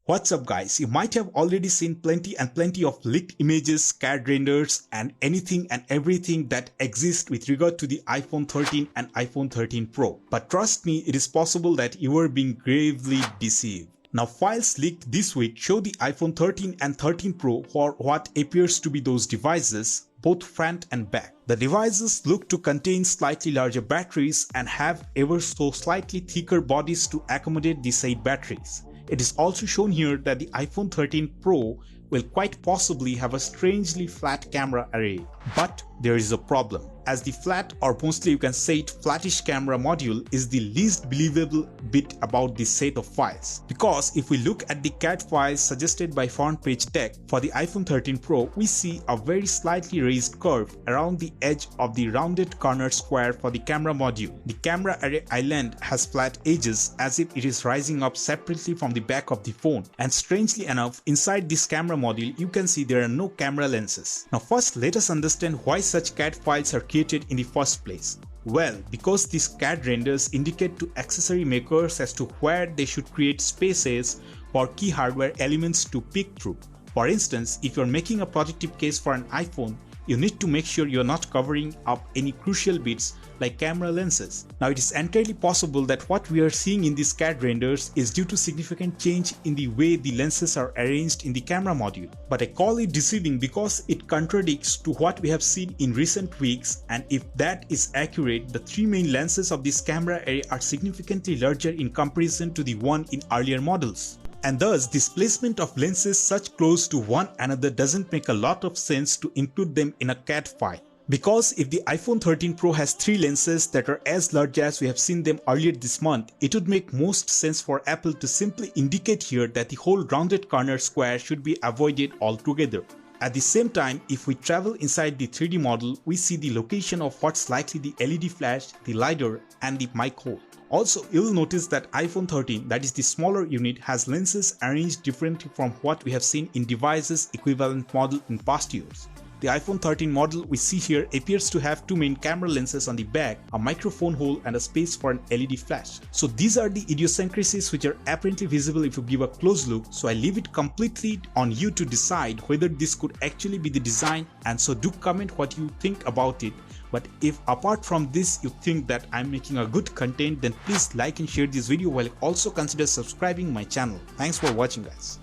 What's up guys, you might have already seen plenty of leaked images, CAD renders and anything and everything that exists with regard to the iPhone 13 and iPhone 13 Pro. But trust me, it is possible that you are being gravely deceived. Now files leaked this week show the iPhone 13 and 13 Pro for what appears to be those devices, both front and back. The devices look to contain slightly larger batteries and have ever so slightly thicker bodies to accommodate the said batteries. It is also shown here that the iPhone 13 Pro will quite possibly have a strangely flat camera array. But there is a problem, as the flat, or mostly you can say it flattish camera module, is the least believable bit about this set of files. Because if we look at the CAD files suggested by Front Page Tech for the iPhone 13 Pro, we see a very slightly raised curve around the edge of the rounded corner square for the camera module. The camera array island has flat edges as if it is rising up separately from the back of the phone. And strangely enough, inside this camera module you can see there are no camera lenses. Now first let us understand why such CAD files are created in the first place. Well, because these CAD renders indicate to accessory makers as to where they should create spaces for key hardware elements to peek through. For instance, if you're making a protective case for an iPhone, you need to make sure you're not covering up any crucial bits like camera lenses. Now it is entirely possible that what we are seeing in these CAD renders is due to significant change in the way the lenses are arranged in the camera module. But I call it deceiving because it contradicts to what we have seen in recent weeks, and if that is accurate, the three main lenses of this camera array are significantly larger in comparison to the one in earlier models. And thus, this placement of lenses such close to one another doesn't make a lot of sense to include them in a CAD file. Because if the iPhone 13 Pro has three lenses that are as large as we have seen them earlier this month, it would make most sense for Apple to simply indicate here that the whole rounded corner square should be avoided altogether. At the same time, if we travel inside the 3D model, we see the location of what's likely the LED flash, the LiDAR and the mic hole. Also, you'll notice that iPhone 13, that is the smaller unit, has lenses arranged differently from what we have seen in devices equivalent model in past years. The iPhone 13 model we see here appears to have two main camera lenses on the back, a microphone hole and a space for an LED flash. So these are the idiosyncrasies which are apparently visible if you give a close look, so I leave it completely on you to decide whether this could actually be the design, and so do comment what you think about it. But if apart from this you think that I'm making a good content, then please like and share this video, while also consider subscribing my channel. Thanks for watching guys.